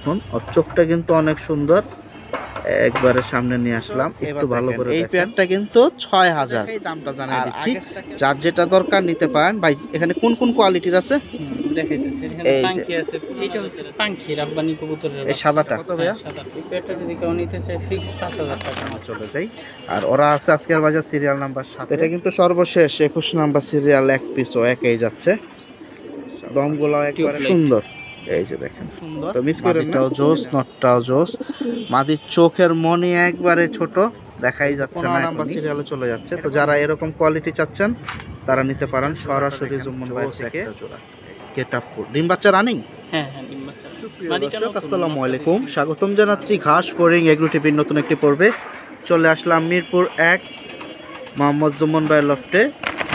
দেখুন, ওর চোখটা কিন্তু অনেক সুন্দর। একবারে সামনে নিয়ে আসলাম একটু ভালো করে। এই পেয়ারটা কিন্তু 6000, এই দামটা জানিয়ে দিচ্ছি। যার যেটা দরকার নিতে পারেন ভাই। এখানে কোন কোন কোয়ালিটির আছে দেখাইতেছি। এখানে পাঙ্কি আছে, এটা হচ্ছে পাঙ্কি রাব্বানি কবুতরের। এই সাদাটা কত ভাইয়া? সাদা এই পেয়ারটা যদি কেউ নিতে চায় ফিক্স 5000 টাকা চলে যাই। আর ওরা আছে আজকের বাজার সিরিয়াল নাম্বার 7। এটা কিন্তু সর্বশেষ 21 নাম্বার সিরিয়াল, এক পিসও একই যাচ্ছে। দমগুলো একবারে সুন্দর, এই যে দেখেন সুন্দর। তো মিস করেন না, জোস নটটাও জোস। মাদির চোখের মনি একবারে ছোট, দেখাই যাচ্ছে না। নাম্বার সিরিয়ালে চলে যাচ্ছে। তো যারা এরকম কোয়ালিটি চাচ্ছেন তারা নিতে পারেন সরাসরি জুম্মন ভাই থেকে। গেটআপফুল ডিম বাচ্চা রানিং। হ্যাঁ হ্যাঁ, ডিম বাচ্চা। দর্শক আসসালামু আলাইকুম, স্বাগতম জানাচ্ছি ঘাস ফড়িং এগ্রো টিভির নতুন একটি পর্বে। চলে আসলাম মিরপুর 1 মোহাম্মদ জুম্মন ভাই লফটে।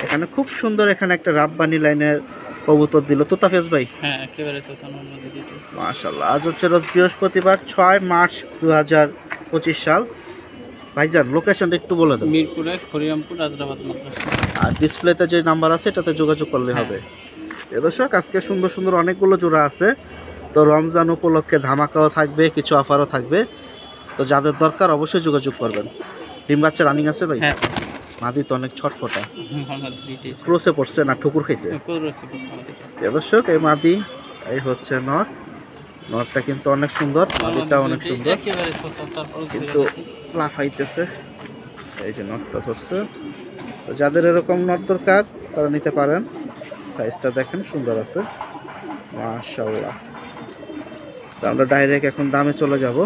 এখানে খুব সুন্দর, এখানে একটা রাব্বানি লাইনের কবুতর দিল তোতাফেজ ভাই। হ্যাঁ, একেবারে তোতানোর মধ্যে দিতে। মাশাআল্লাহ। আজ হচ্ছে রোজ বৃহস্পতিবার 6 মার্চ 2025 সাল। ভাইজান লোকেশনটা একটু বলে দেন। মিরপুরে হরিরামপুর রাজরাবাদ মাদ্রাসা। আর ডিসপ্লেতে যে নাম্বার আছে এটাতে যোগাযোগ করলে হবে। দর্শক আজকে সুন্দর সুন্দর অনেকগুলো জোড়া আছে। তো রমজান উপলক্ষে ধামাকাও থাকবে, কিছু অফারও থাকবে। তো যাদের দরকার অবশ্যই যোগাযোগ করবেন। ডিম বাচ্চা রানিং আছে ভাই? হ্যাঁ। মাদি তো অনেক ছটফটা, আমার দিতে ক্রসে পড়ছে না ঠুকুর খাইছে? দর্শক এই মাদি, এই হচ্ছে নর। নরটা কিন্তু অনেক সুন্দর, মাদিটা অনেক সুন্দর, একেবারে তোতা। তারপর কিন্তু লাফাইতেছে। এই যে নটটা ধরছে। তো যাদের এরকম নট দরকার তারা নিতে পারেন। সাইজটা দেখেন সুন্দর আছে, মাশাআল্লাহ। তো আমরা ডাইরেক্ট এখন দামে চলে যাব।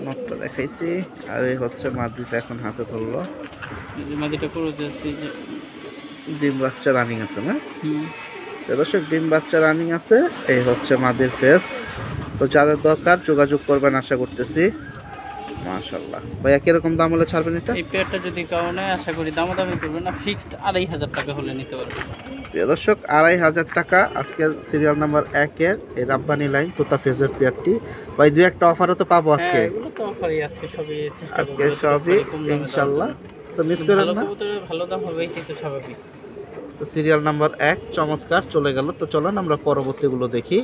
নটটা দেখাইছি, আর এই হচ্ছে মাদিটা এখন হাতে ধরলো। ডিম বাচ্চা রানিং আছে না? দর্শক ডিম বাচ্চা রানিং আছে। এই হচ্ছে মাদির ফেস। তো যাদের দরকার যোগাযোগ করবেন আশা করতেছি। মাশাআল্লাহ। ভাইয়া কিরকম দাম হলে ছাড়বেন এটা? এই পেয়ারটা যদি কাউ নেয় আশা করি দামাদামি করবে না, ফিক্সড 2500 টাকা হলে নিতে পারবে। প্রিয় দর্শক 2500 টাকা আজকের সিরিয়াল নাম্বার 1 এর এই রাব্বানি লাইন তোতা ফেজের পেয়ারটি। ভাই দুই একটা অফারও তো পাবো আজকে। হ্যাঁ, এগুলো তো অফারই আজকে, সবই চেষ্টা করব আজকে সবই ইনশাআল্লাহ। তো মিস করেন না, ভালো দাম হবেই কিন্তু স্বাভাবিক। তো সিরিয়াল নাম্বার 1 চমৎকার চলে গেল। তো চলেন আমরা পরবর্তীগুলো দেখি।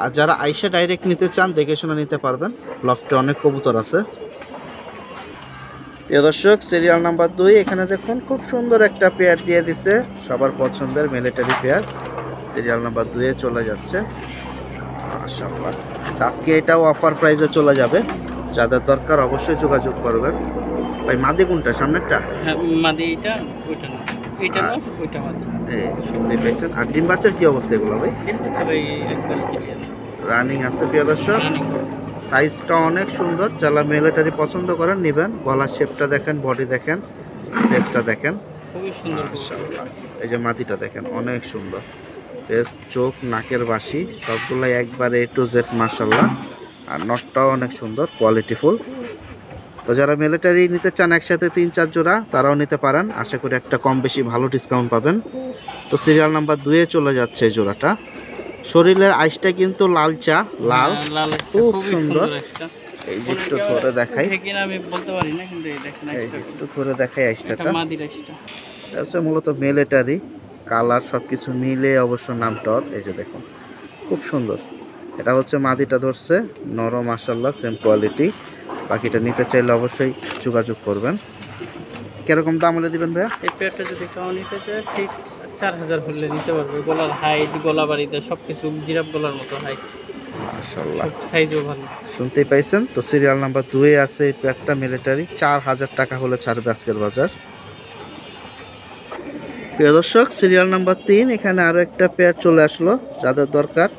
আর যারা আইসা ডাইরেক্ট নিতে চান দেখে শুনে নিতে পারবেন। লফটে অনেক কবুতর আছে। প্রিয় দর্শক সিরিয়াল নাম্বার 2, এখানে দেখুন খুব সুন্দর একটা পেয়ার দিয়ে দিছে, সবার পছন্দের মিলিটারি পেয়ার। সিরিয়াল নাম্বার 2 এ চলে যাচ্ছে। মাশাআল্লাহ। আজকে এটাও অফার প্রাইসে চলে যাবে। যাদের দরকার অবশ্যই যোগাযোগ করবেন। ভাই মাদি কোনটা, সামনেরটা? হ্যাঁ, মাদি এটা, ওইটা না, এটা না, ওইটা মাদি। এই শুনতে পাইছেন। আর ডিম বাচ্চার কি অবস্থা এগুলো ভাই? ডিম বাচ্চা ভাই একবার ক্লিয়ার রানিং আছে। প্রিয় দর্শক সাইজটা অনেক সুন্দর। যারা মিলিটারি পছন্দ করেন নেবেন। গলার শেপটা দেখেন, বডি দেখেন, ফেসটা দেখেন, খুবই সুন্দর। এই যে মাটিটা দেখেন অনেক সুন্দর। ফেস, চোখ, নাকের বাসি সবগুলাই একবারে A to Z মাশাআল্লাহ। আর নটটাও অনেক সুন্দর, কোয়ালিটিফুল। তো যারা মিলিটারি নিতে চান একসাথে 3-4 জোড়া তারাও নিতে পারেন। আশা করি একটা কম বেশি ভালো ডিসকাউন্ট পাবেন। তো সিরিয়াল নাম্বার 2 এ চলে যাচ্ছে এই জোড়াটা। শরীরের আইসটা কিন্তু লালচা, লাল, খুব সুন্দর। এই যে একটু ধরে দেখাই, আমি বলতে পারি না, কিন্তু এই দেখেন একটু ধরে দেখাই আইসটা। মাদির আইসটা আছে মূলত মিলিটারি কালার, সবকিছু মিলে অবশ্য নামটা। এই যে দেখুন খুব সুন্দর। এটা হচ্ছে মাদিটা ধরছে, নরম মাশাআল্লাহ, সেম কোয়ালিটি। বাকিটা নিতে চাইলে অবশ্যই যোগাযোগ করবেন। কিরকম দাম হলে দিবেন ভাইয়া? এই পেয়ারটা যদি কেউ নিতে চায় ফিক্সড 4000 হলে নিতে পারবে। গলার হাইট, গলা বাড়িতে সবকিছু জিরাফ গলার মতো হাইট, মাশাআল্লাহ, সাইজও ভালো। শুনতেই পাইছেন। তো সিরিয়াল নাম্বার 2 এ আছে এই পেয়ারটা মিলিটারি। 4000 টাকা হলে ছাড়বে আজকের বাজার। প্রিয় দর্শক সিরিয়াল নাম্বার 3, এখানে আরো একটা পেয়ার চলে আসলো। যাদের দরকার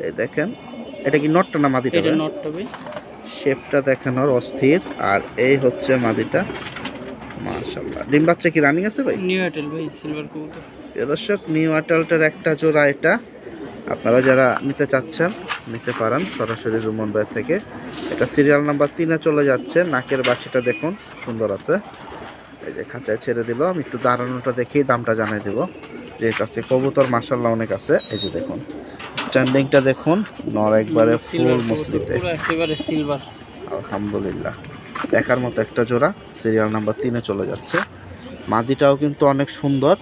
এই দেখেন। এটা কি নটটা না মাদিটা? এটা নটটা ভাই। শেপটা দেখেন ওর অস্থির। আর এই হচ্ছে মাদিটা, মাশাআল্লাহ। ডিম বাচ্চা কি রানিং আছে ভাই? নিউ অ্যাটেল ভাই, সিলভার কবুতর। প্রিয় দর্শক নিউ অ্যাটেলটার একটা জোড়া এটা। আপনারা যারা নিতে চাচ্ছেন নিতে পারেন সরাসরি জুম্মন ভাই থেকে। এটা সিরিয়াল নাম্বার 3 এ চলে যাচ্ছে। নাকের বাসিটা দেখুন সুন্দর আছে। এই যে খাঁচায় ছেড়ে দিল। আমি একটু দাঁড়ানোটা দেখেই দামটা জানাই দেবো। যে কাছে কবুতর মাশাআল্লাহ অনেক আছে। এই যে দেখুন স্ট্যান্ডিংটা দেখুন, নর একবারে ফুল মুসলিতে, একেবারে সিলভার। আলহামদুলিল্লাহ দেখার মতো একটা জোড়া। সিরিয়াল নাম্বার 3 এ চলে যাচ্ছে। মাদিটাও কিন্তু অনেক সুন্দর।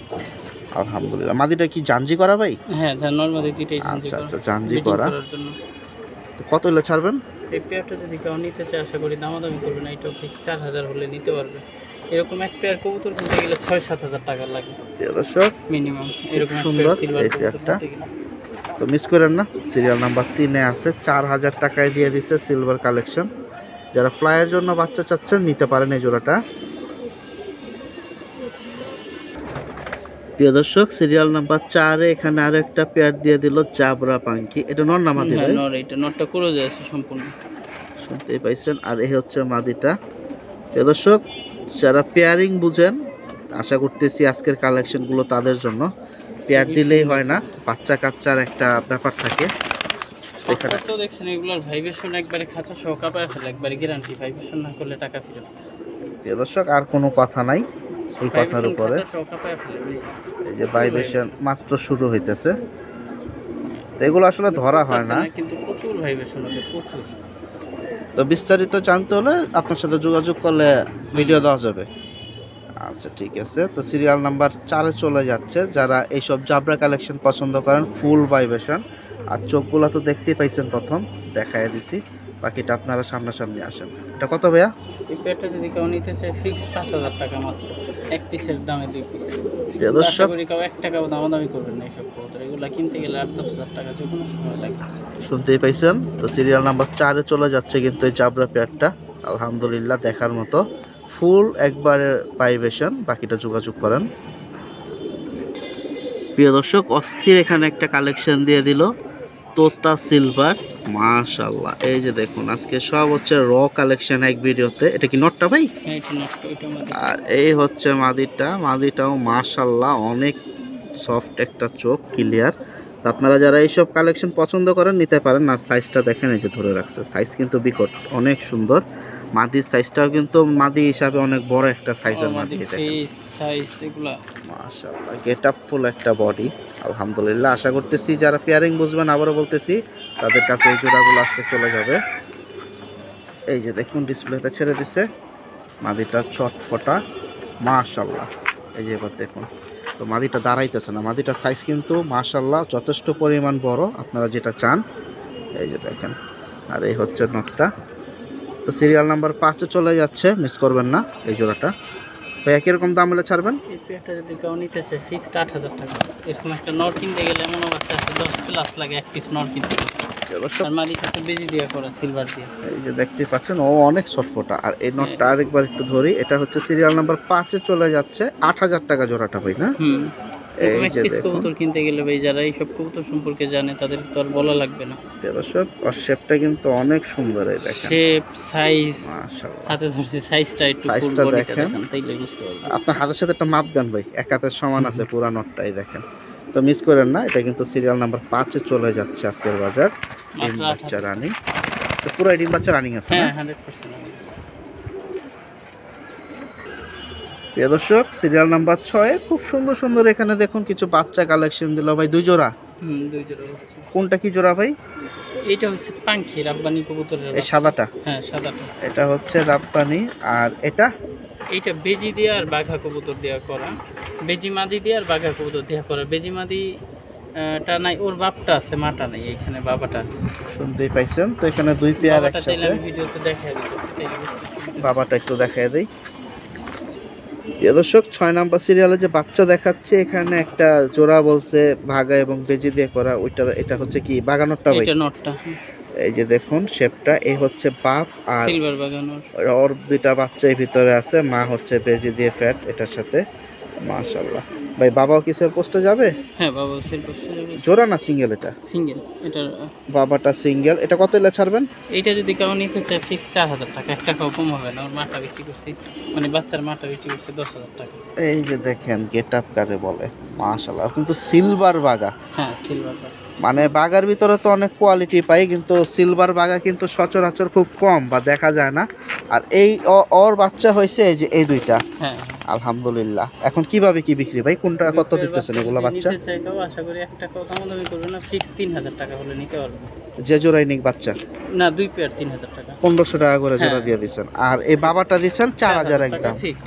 আলহামদুলিল্লাহ। মাদিটা কি জাঞ্জি করা ভাই? হ্যাঁ নর্মালি দুইটাই আচ্ছা আচ্ছা, জাঞ্জি করা। জন্য তো কত হলে ছাড়বেন? এই পেয়ারটা যদি কেউ নিতে চায় আশা করি দামাদামি করবে না, এটা ফিক্স 4000 হলে নিতে পারবে। এরকম এক পেয়ার কবুতর কিনতে গেলে 6-7 হাজার টাকা লাগে প্রিয় দর্শক, মিনিমাম। খুব এরকম এক সুন্দর পেয়ার সিলভার এই কবুতর পেয়ারটা। কিনতে গেলে। তো মিস করেন না, সিরিয়াল নাম্বার 3-এ আছে, 4000 টাকায় দিয়ে দিচ্ছে সিলভার কালেকশন। যারা ফ্লাইয়ের জন্য বাচ্চা চাচ্ছেন নিতে পারেন এই জোড়াটা। প্রিয় দর্শক, সিরিয়াল নাম্বার 4-এ এখানে আরো একটা পেয়ার দিয়ে দিল জাবরা পাঙ্কি। এটা নর না মাদি ভাই? নর, এটা নরটা করে যাচ্ছে সম্পূর্ণ, শুনতেই পাইছেন। আর এই হচ্ছে মাদিটা। প্রিয় দর্শক, যারা পেয়ারিং বুঝেন আশা করতেছি আজকের কালেকশনগুলো তাদের জন্য। পেয়ার দিলেই হয় না, বাচ্চা কাচ্চার একটা ব্যাপার থাকে। এখানে তো দেখছেন এগুলোর ভাইব্রেশন একবারে খাঁচা সহ কাঁপায় ফেলে, একবারে গ্যারান্টি। ভাইব্রেশন না করলে টাকা ফেরত। প্রিয় দর্শক, আর কোনো কথা নাই এই কথার উপরে। খাঁচা সহ কাঁপায় ফেলে। এই যে ভাইব্রেশন মাত্র শুরু হইতেছে, তো এগুলো আসলে ধরা হয় না, কিন্তু প্রচুর ভাইব্রেশন হবে, প্রচুর। তো বিস্তারিত জানতে হলে আপনার সাথে যোগাযোগ করলে ভিডিও দেওয়া যাবে। আচ্ছা ঠিক আছে। তো সিরিয়াল নাম্বার 4-এ চলে যাচ্ছে, যারা এইসব জাবরা কালেকশন পছন্দ করেন, ফুল ভাইব্রেশন। আর চোখগুলো তো দেখতেই পাইছেন, প্রথম দেখায় দিছি, বাকিটা আপনারা সামনাসামনি আসেন। এটা কত ভাইয়া? এই পেয়ারটা যদি কেউ নিতে চায় ফিক্স 5000 টাকা মাত্র, এক পিসের দামে 2 পিস। প্রিয় আশা দর্শক, করি কেউ 1 টাকাও দামাদামি করবেন না এইসব কবুতর। এগুলো কিনতে গেলে 8-10 হাজার টাকা যে কোনো সময় লাগে। শুনতেই পাইছেন। তো সিরিয়াল নাম্বার 4-এ চলে যাচ্ছে কিন্তু এই জাবরা পেয়ারটা। আলহামদুলিল্লাহ, দেখার মতো ফুল একবারে ভাইব্রেশন। বাকিটা যোগাযোগ করেন। প্রিয় দর্শক, অস্থির এখানে একটা কালেকশন দিয়ে দিল তোতা সিলভার। মাশাআল্লাহ, এই যে দেখুন আজকে সব হচ্ছে র কালেকশন এক ভিডিওতে। এটা কি নটটা ভাই? হ্যাঁ এটা নষ্ট, এটা আমাদের। আর এই হচ্ছে মাদিটা। মাদিটাও মাশাআল্লাহ অনেক সফট একটা চোখ, ক্লিয়ার। তো আপনারা যারা এইসব কালেকশন পছন্দ করেন নিতে পারেন। আর সাইজটা দেখেন, এই যে ধরে রাখছে, সাইজ কিন্তু বিকট, অনেক সুন্দর। মাদির সাইজটাও কিন্তু মাদি হিসাবে অনেক বড় একটা সাইজের মাদি। সাইজ এগুলা মাশাআল্লাহ, গেটআপ ফুল একটা বডি। আলহামদুলিল্লাহ, আশা করতেছি যারা পেয়ারিং বুঝবেন, আবারও বলতেছি, তাদের কাছে এই জোড়াগুলো আজকে চলে যাবে। এই যে দেখুন ডিসপ্লেতে ছেড়ে দিচ্ছে মাদিটা, চটফটা মাশাআল্লাহ। এই যে এবার দেখুন, তো মাদিটা দাঁড়াইতেছে না, মাদিটার সাইজ কিন্তু মাশাআল্লাহ যথেষ্ট পরিমাণ বড়, আপনারা যেটা চান। এই যে দেখেন, আর এই হচ্ছে নটটা। তো সিরিয়াল নাম্বার 5-এ চলে যাচ্ছে, মিস করবেন না এই জোড়াটা। ভাইয়া কিরকম দাম হলে ছাড়বেন? এই পেয়ারটা যদি কেউ নিতে চায় ফিক্সড 8000 টাকা। এরকম একটা নর কিনতে গেলে এমন অবস্থা আছে 10+ লাগে এক পিস নর কিনতে। আর মাদিটা তো বেজি দিয়ে করা, সিলভার দিয়ে। এই যে দেখতে পাচ্ছেন, ও অনেক ছটফটা। আর এই নটটা আরেকবার একটু ধরি, এটা হচ্ছে সিরিয়াল নাম্বার 5-এ চলে যাচ্ছে, 8000 টাকা জোড়াটা ভাই না? এরকম এক যে পিস দেখুন। কবুতর কিনতে গেলে ভাই যারা এইসব কবুতর সম্পর্কে জানে তাদের তো আর বলা লাগবে না। দর্শক, আর শেপটা কিন্তু অনেক সুন্দর, এই দেখেন শেপ, সাইজ, মাশাআল্লাহ। হাতে ধরছে সাইজটা একটু ফুল সাইজটা বডিটা দেখেন, দেখেন তাইলে বুঝতে পারবেন। আপনার হাতের সাথে একটা মাপ দেন ভাই, এক হাতের সমান আছে পুরা নটটাই দেখেন। তো মিস করেন না, এটা কিন্তু সিরিয়াল নাম্বার 5-এ চলে যাচ্ছে আজকের বাজার। ডিম মাত্র বাচ্চা 8000 রানিং, তো পুরো ডিম বাচ্চা রানিং আছে না? হ্যাঁ 100% আমি দিচ্ছি। প্রিয় দর্শক, সিরিয়াল নাম্বার 6-এ খুব সুন্দর সুন্দর এখানে দেখুন কিছু বাচ্চা কালেকশন দিল ভাই, 2 জোড়া। দুই জোড়া হচ্ছে। কোনটা কি জোড়া ভাই? এইটা হচ্ছে পাঙ্খি রাব্বানি কবুতরের এই বাচ্চা। সাদাটা? হ্যাঁ সাদাটা। এটা হচ্ছে রাব্বানি। আর এটা? এইটা বেজি দিয়ে আর বাঘা কবুতর দেওয়া করা, বেজি মাদি দিয়ে আর বাঘা কবুতর দেওয়া করা। বেজি মাদি টা নাই, ওর বাপটা আছে, মাটা নাই, এইখানে বাবাটা আছে। শুনতেই পাইছেন। তো এখানে 2 পেয়ার বাবাটা চাইলে একসাথে, আমি ভিডিওতে দেখাই দিতেছি, তাইলে বুঝতে পারবেন। বাবাটা একটু দেখায় দেই। প্রিয় দর্শক, 6 নাম্বার সিরিয়ালে যে বাচ্চা দেখাচ্ছে, এখানে একটা জোড়া বলছে ভাগা এবং বেজি দিয়ে করা, ওইটা এটা হচ্ছে কি বাগানোরটা ভাই? এটা নটটা এই যে দেখুন শেপটা, এই হচ্ছে বাপ, আর সিলভার বাগানোর। ওর 2টা বাচ্চা এই ভিতরে আছে, মা হচ্ছে বেজি দিয়ে ফ্যাট এটার সাথে। মাশাআল্লাহ ভাই, বাবাও কিসের পোস্টে যাবে? হ্যাঁ বাবা সিলভার জোড়া না সিঙ্গেল? এটা সিঙ্গেল। এটা বাবাটা সিঙ্গেল। এটা কত এলে ছাড়বেন? এইটা যদি কেউ নিতে চায় ফিক্স 4000 টাকা, 1 টাকাও কম হবে না। ওর মাটা বিক্রি করছি, মানে বাচ্চার মাটা বিক্রি করছে 10,000 টাকা। এই যে দেখেন গেট আপ কারে বলে, মাশাআল্লাহ কিন্তু সিলভার বাগা। হ্যাঁ সিলভার বাগা, মানে বাগার ভিতরে তো অনেক কোয়ালিটি পাই, কিন্তু সিলভার বাগা কিন্তু সচরাচর খুব কম বা দেখা যায় না। আর এই ওর বাচ্চা হয়েছে এই যে এই 2টা। হ্যাঁ আলহামদুলিল্লাহ। এখন কিভাবে কি বিক্রি ভাই, কোনটা কত দিতেছেন এগুলো বাচ্চা? নিতে চাই কেউ আশা করি 1 টাকাও দামাদামি করবে না, ফিক্স 3000 টাকা হলে নিতে পারবে। যে জোড়াই নিক বাচ্চা? না 2 পেয়ার 3000 টাকা। 1500 টাকা করে জোড়া হ্যাঁ। দিয়ে দিচ্ছেন। আর এই বাবাটা দিচ্ছেন 4000 একদম। ফিক্স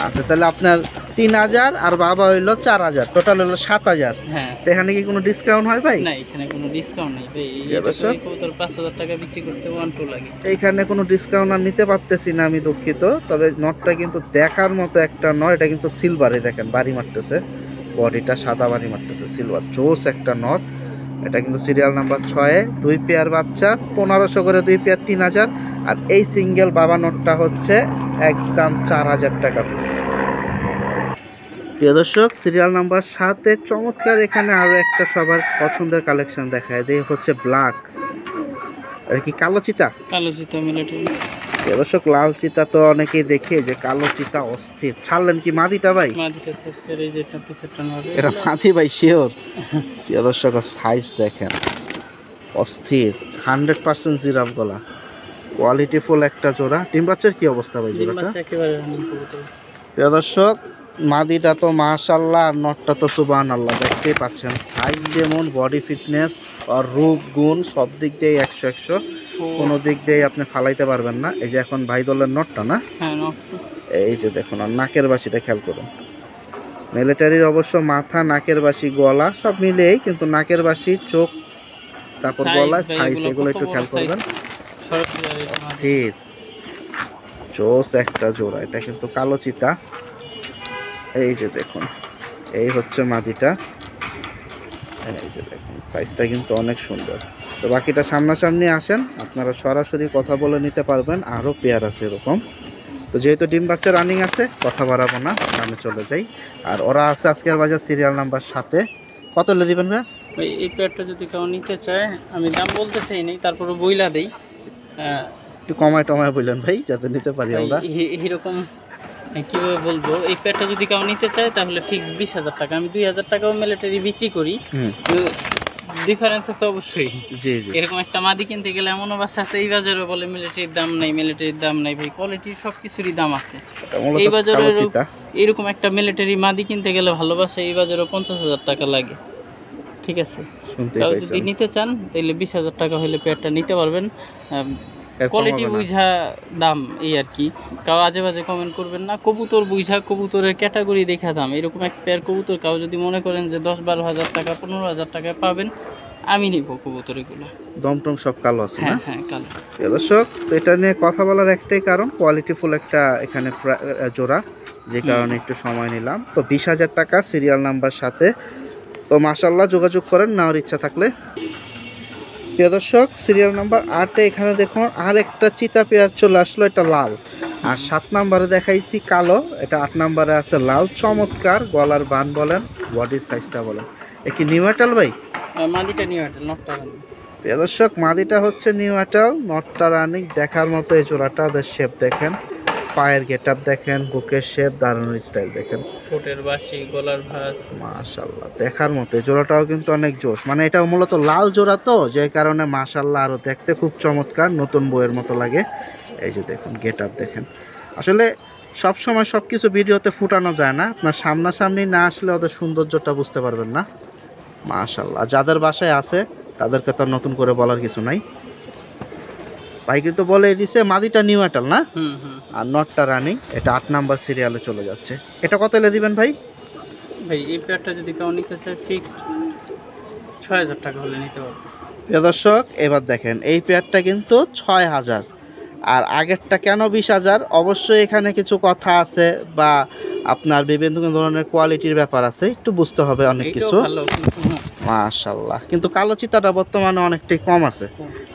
আচ্ছা, তাহলে আপনার 3000 আর বাবা হইলো 4000, টোটাল হলো 7000। হ্যাঁ। তো এখানে কি কোনো ডিসকাউন্ট হয় ভাই? না, এখানে কোনো ডিসকাউন্ট নেই ভাই। জি, অবশ্যই। এই কবুতর 5000 টাকা বিক্রি করতে 1-2 লাগে। এইখানে কোনো ডিসকাউন্ট আর নিতে পারতেছি না, আমি দুঃখিত। তবে নটটা কিন্তু দেখার মতো একটা নট, এটা কিন্তু সিলভারে দেখেন বাড়ি মারতেছে, বডিটা সাদা বাড়ি মারতেছে, সিলভার জোস একটা নট। এটা কিন্তু সিরিয়াল নাম্বার 6-এ 2 পেয়ার বাচ্চা, 1500 করে 2 পেয়ার 3000। আর এই সিঙ্গেল বাবা নটটা হচ্ছে একদম 4000 টাকা পিস। প্রিয় দর্শক, সিরিয়াল নাম্বার 7-এ চমৎকার এখানে আরো একটা সবার পছন্দের কালেকশন দেখায় দেয়, হচ্ছে ব্ল্যাক। আর কি কালো চিতা? কালো চিতা মিলিটারি। প্রিয় দর্শক, লাল চিতা তো অনেকেই দেখে, যে কালো চিতা অস্থির। ছাড়লেন কি মাদিটা ভাই? মাদিটা সেট এই যেটা পিছের টান হবে এটা মাদি ভাই, শিওর? প্রিয় দর্শক, সাইজ দেখেন অস্থির, 100% জিরাফ গলা, কোয়ালিটিফুল একটা জোড়া। ডিম বাচ্চার কি অবস্থা ভাই ডিম জোড়াটা? বাচ্চা একেবারে রানিং কবুতর। প্রিয় দর্শক, মাদিটা তো মাশাআল্লাহ, আর নটটা তো সুবহানাল্লাহ, দেখতেই পাচ্ছেন সাইজ যেমন, বডি ফিটনেস আর রূপ গুণ সব দিক দিয়ে 100-100, কোনো দিক দিয়ে আপনি ফালাইতে পারবেন না। এই যে এখন ভাই দলের নটটা না, হ্যাঁ নট। এই যে দেখুন, আর নাকের বাসিটা খেয়াল করুন। মিলিটারির অবশ্য মাথা, নাকের বাসি, গলা সব মিলেই, কিন্তু নাকের বাসি, চোখ, তারপর গলা, সাইজ এগুলো একটু খেয়াল করবেন। স্থির জোস একটা জোড়া। এটা কিন্তু কালো চিতা। এই যে দেখুন, এই হচ্ছে মাদিটা, এই যে দেখুন সাইজটা কিন্তু অনেক সুন্দর। তো বাকিটা সামনাসামনি আসেন, আপনারা সরাসরি কথা বলে নিতে পারবেন। আরও পেয়ার আছে এরকম। তো যেহেতু ডিম বাচ্চা রানিং আছে, কথা বাড়াবো না, আমি চলে যাই। আর ওরা আছে আজকের বাজার সিরিয়াল নাম্বার 7-এ। কত হলে দিবেন ভাই? ভাই এই পেয়ারটা যদি কেউ নিতে চায়, আমি দাম বলতে চাই নাই, তারপরে বইলা দেই। একটু কমায় টমায় বললেন ভাই, যাতে নিতে পারি আমরা। এইরকম কিভাবে বলবো, এই পেয়ারটা যদি কেউ নিতে চায় তাহলে ফিক্স 20,000 টাকা। আমি 2000 টাকাও মিলিটারি বিক্রি করি, ডিফারেন্স আছে অবশ্যই। জি জি। এরকম একটা মাদি কিনতে গেলে এমনও বাসা আছে এই বাজারে বলে মিলিটারির দাম নাই, মিলিটারির দাম নাই। ভাই কোয়ালিটির সব কিছুরই দাম আছে এই বাজারে। এরকম একটা মিলিটারি মাদি কিনতে গেলে ভালোবাসা এই বাজারে 50,000 টাকা লাগে। ঠিক আছে, কেউ যদি নিতে চান তাহলে 20,000 টাকা হলে পেয়ারটা নিতে পারবেন। কোয়ালিটি বুঝা দাম, এই আর কি। কাউ আজে বাজে কমেন্ট করবেন না। কবুতর বুঝা, কবুতরের ক্যাটাগরি দেখা দাম। এরকম এক পেয়ার কবুতর কাউ যদি মনে করেন যে 10-12,000 টাকা, 15,000 টাকায় পাবেন, আমি নিব কবুতর এগুলো। দমটম সব কালো আছে না? হ্যাঁ হ্যাঁ কালো। দর্শক, তো এটা নিয়ে কথা বলার একটাই কারণ, কোয়ালিটিফুল একটা এখানে জোড়া, যে কারণে একটু সময় নিলাম। তো 20,000 টাকা সিরিয়াল নাম্বার 7-এ। তো মাশাআল্লাহ, যোগাযোগ করেন নেওয়ার ইচ্ছা থাকলে। প্রিয় দর্শক, সিরিয়াল নাম্বার 8-এ এখানে দেখুন আর একটা চিতা পেয়ার চলে আসলো, এটা লাল। আর 7 নম্বরে দেখাইছি কালো, এটা 8 নম্বরে আছে লাল। চমৎকার গলার বান বলেন, বডির সাইজটা বলেন। এ কি নিউ আটাল ভাই? মাদিটা নিউ আটাল, নটটা রানিং। প্রিয় দর্শক, মাদিটা হচ্ছে নিউ আটাল, নটটা রানিং। দেখার মতো এই জোড়াটা, ওদের শেপ দেখেন, পায়ের গেটআপ দেখেন, বুকের শেপ, দারুণ স্টাইল দেখেন, ঠোঁটের বাঁশি, গলার ভাঁজ, মাশাআল্লাহ দেখার মতো। এই জোড়াটাও কিন্তু অনেক জোশ, মানে এটা মূলত লাল জোড়া তো, যে কারণে মাশাআল্লাহ আরো দেখতে খুব চমৎকার, নতুন বইয়ের মতো লাগে। এই যে দেখুন গেটআপ দেখেন। আসলে সব সময় সবকিছু ভিডিওতে ফুটানো যায় না, আপনার সামনাসামনি না আসলে ওদের সৌন্দর্যটা বুঝতে পারবেন না। মাশাআল্লাহ, যাদের বাসায় আছে তাদেরকে তো নতুন করে বলার কিছু নাই। ভাই কিন্তু বলে দিছে মাদিটা নিউ আটাল না, আর নটটা রানিং। এটা 8 নাম্বার সিরিয়ালে চলে যাচ্ছে। এটা কত এলে দিবেন ভাই? ভাই এই পেয়ারটা যদি কেউ নিতে চায় ফিক্সড 6,000 টাকা হলে নিতে পারবে। প্রিয় দর্শক, এবার দেখেন এই পেয়ারটা কিন্তু 6,000, আর আগেরটা কেন 20,000? অবশ্যই এখানে কিছু কথা আছে, বা আপনার বিভিন্ন ধরনের কোয়ালিটির ব্যাপার আছে, একটু বুঝতে হবে অনেক কিছু। মাশাআল্লাহ, কিন্তু কালো চিতাটা বর্তমানে অনেকটাই কম আছে,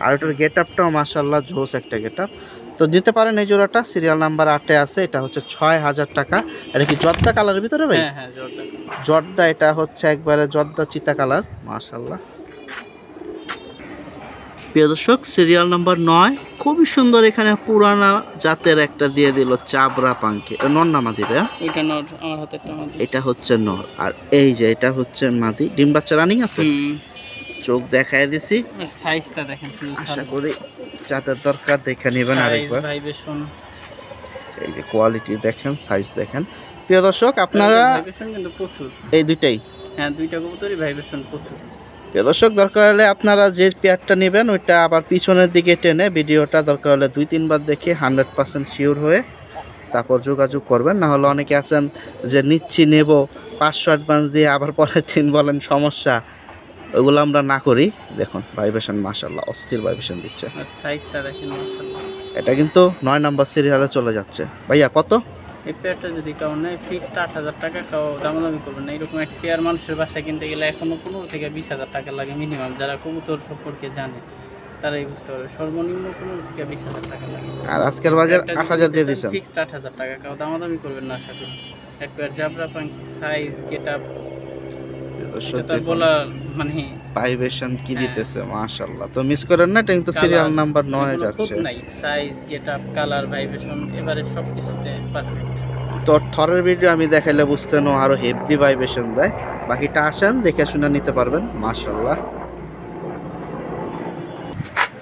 আর এটার গেট আপটাও মাশাআল্লাহ জোস একটা গেট আপ। তো দিতে পারেন এই জোড়াটা, সিরিয়াল নাম্বার 8-এ আছে। এটা হচ্ছে 6,000 টাকা। এটা কি জর্দা কালারের ভিতরে ভাই? হ্যাঁ হ্যাঁ জর্দা। জর্দা, এটা হচ্ছে একবারে জর্দা চিতা কালার, মাশাআল্লাহ। প্রিয় দর্শক, সিরিয়াল নাম্বার 9, খুবই সুন্দর এখানে পুরানা জাতের একটা দিয়ে দিল চাবরা পাঙ্কি। এটা নর না মাদি? এটা নর, আমার হাতে একটা মাদি। এটা হচ্ছে নর, আর এই যে এটা হচ্ছে মাদি। ডিম বাচ্চা রানিং আছে, চোখ দেখায় দিছি। সাইজটা দেখেন, আশা করি যাদের দরকার দেখে নেবেন আরেকবার। এই যে কোয়ালিটি দেখেন, সাইজ দেখেন। প্রিয় দর্শক, আপনারা কিন্তু প্রচুর এই দুইটাই, হ্যাঁ দুইটা কবুতরই ভাইব্রেশন প্রচুর। প্রিয় দর্শক, দরকার হলে আপনারা যে পেয়ারটা নেবেন ওইটা আবার পিছনের দিকে টেনে ভিডিওটা দরকার হলে 2-3 বার দেখে 100% শিওর হয়ে তারপর যোগাযোগ করবেন। না হলে অনেকে আছেন যে নিচ্ছি নেব 500 অ্যাডভান্স দিয়ে আবার পরের দিন বলেন সমস্যা, ওগুলো আমরা না করি। দেখুন ভাইব্রেশন মাশাআল্লাহ অস্থির ভাইব্রেশন দিচ্ছে। সাইজটা দেখেন মাশাআল্লাহ। এটা কিন্তু 9 নাম্বার সিরিয়ালে চলে যাচ্ছে। ভাইয়া কত? এই পেয়ারটা যদি কাউ নেয় ফিক্সড 8,000 টাকা, কাউ দামাদামি করবেন না। এরকম এক পেয়ার মানুষের বাসায় কিনতে গেলে এখনো 15 থেকে 20,000 টাকা লাগে মিনিমাম। যারা কবুতর সম্পর্কে জানে তারাই বুঝতে পারবে, সর্বনিম্ন 15 থেকে 20,000 টাকা লাগে। আর আজকের বাজার 8,000 দিয়ে দিচ্ছেন। ফিক্সড 8,000 টাকা, কাউ দামাদামি করবেন না আশা করি। এক পেয়ার জাবরা পাখি সাইজ গেটআপ এটা বলা মানে ভাইব্রেশন কি দিতেছে মাশাআল্লাহ। তো মিস করেন না, এটা কিন্তু সিরিয়াল নাম্বার 9 এ যাচ্ছে। নাই সাইজ গেটআপ কালার ভাইব্রেশন এবারে সবকিছুতে পারফেক্ট। তো থরের ভিডিও আমি দেখাইলে বুঝতেন ও আরো হেভি ভাইব্রেশন দেয়। বাকিটা আসেন দেখে শুনে নিতে পারবেন মাশাআল্লাহ।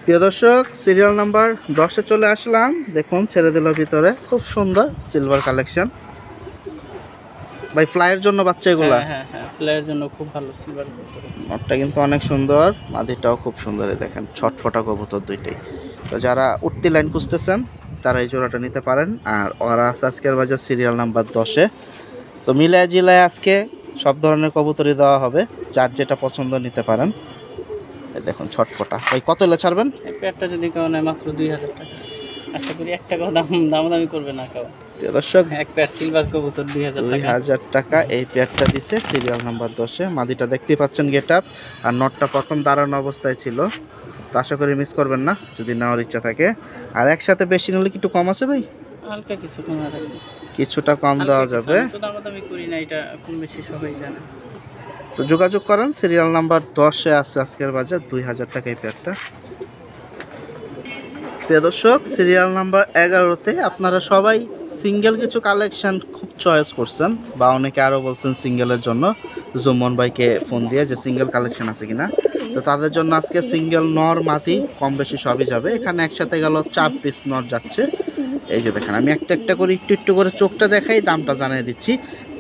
প্রিয় দর্শক সিরিয়াল নাম্বার 10 এ চলে আসলাম। দেখুন ছেড়ে দিল ভিতরে, খুব সুন্দর সিলভার কালেকশন। ভাই ফ্লাইয়ের জন্য বাচ্চা এগুলা? হ্যাঁ হ্যাঁ ফ্লাইয়ের জন্য খুব ভালো সিলভার কবুতর। নটটা কিন্তু অনেক সুন্দর, মাদিটাও খুব সুন্দর। দেখেন ছটফটা কবুতর দুইটাই। তো যারা উঠতি লাইন খুঁজতেছেন তারা এই জোড়াটা নিতে পারেন। আর ওরা আছে আজকের বাজার সিরিয়াল নাম্বার 10 এ। তো মিলায় জিলায় আজকে সব ধরনের কবুতরই দেওয়া হবে, যার যেটা পছন্দ নিতে পারেন। এই দেখুন ছটফটা। ভাই কত হলে ছাড়বেন? এই পেয়ারটা যদি কেউ নেয় মাত্র 2,000 টাকা। আশা করি 1 টাকা দামাদামি করবে না কেউ। প্রিয় দর্শক এক পেয়ার সিলভার কবুতর 2,000 টাকা এই পেয়ারটা দিছে সিরিয়াল নাম্বার 10 এ। মাদিটা দেখতেই পাচ্ছেন গেটআপ, আর নটটা প্রথম দাঁড়ানো অবস্থায় ছিল। তো আশা করি মিস করবেন না যদি নেওয়ার ইচ্ছা থাকে। আর একসাথে বেশি নিলে কি একটু কম আছে ভাই? হালকা কিছু কম রাখবে, কিছুটা কম দেওয়া যাবে। তো দামাদামি করি না, এটা কম বেশি সবাই জানে। তো যোগাযোগ করেন। সিরিয়াল নাম্বার 10 এ আছে আজকের বাজার 2,000 টাকা এই পেয়ারটা। প্রিয় দর্শক সিরিয়াল নাম্বার 11তে আপনারা সবাই সিঙ্গেল কিছু কালেকশন খুব চয়েস করছেন, বা অনেকে আরও বলছেন সিঙ্গেলের জন্য জুমন ভাইকে ফোন দিয়ে যে সিঙ্গেল কালেকশন আছে কিনা। তো তাদের জন্য আজকে সিঙ্গেল নর মাদি কম বেশি সবই যাবে। এখানে একসাথে গেল 4 পিস নর যাচ্ছে। এই যে দেখেন আমি একটা একটা করে একটু একটু করে চোখটা দেখাই, দামটা জানিয়ে দিচ্ছি।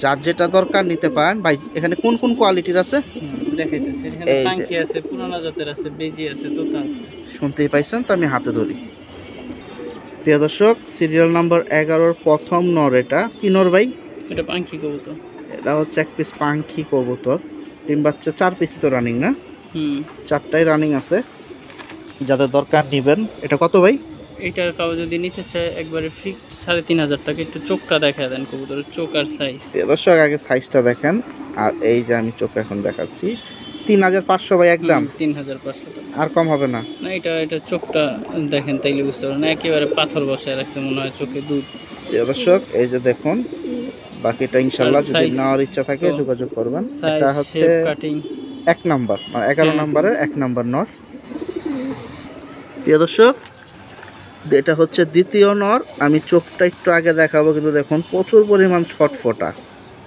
যার যেটা দরকার নিতে পারেন। ভাই এখানে কোন কোন কোয়ালিটির আছে দেখাইতেছি। এখানে পাঙ্কি আছে, পুরানা জাতের আছে, বেজি আছে, তোতা আছে। শুনতেই পাইছেন, তো আমি হাতে ধরি। প্রিয় দর্শক সিরিয়াল নাম্বার 11 প্রথম নর। এটা কি নর ভাই? এটা পাঙ্কি কবুতর। এটা হচ্ছে 1 পিস পাঙ্কি কবুতর। ডিম বাচ্চা 4 পিসই তো রানিং না? 4টাই রানিং আছে। যাদের দরকার নিবেন। এটা কত ভাই? এটা কাউ যদি নিতে চায় একবারে ফিক্সড 3,500 টাকা। একটু চোখটা দেখা দেন কবুতরের চোখ আর সাইজ। দর্শক আগে সাইজটা দেখেন। আর এই যে আমি চোখ এখন দেখাচ্ছি 3,500 ভাই একদম। 3,500 টাকা, আর কম হবে না? না এটা চোখটা দেখেন তাইলে বুঝতে পারবেন না, একেবারে পাথর বসায় রাখছে মনে হয় চোখে দুধ। দর্শক এই যে দেখুন, বাকিটা ইনশাআল্লাহ যদি নেওয়ার ইচ্ছা থাকে যোগাযোগ করবেন। এটা হচ্ছে কাটিং 1 নাম্বার, মানে 11 নাম্বারের 1 নাম্বার নর। প্রিয় দর্শক এটা হচ্ছে দ্বিতীয় নর। আমি চোখটা একটু আগে দেখাবো, কিন্তু দেখুন প্রচুর পরিমাণ ছটফটা,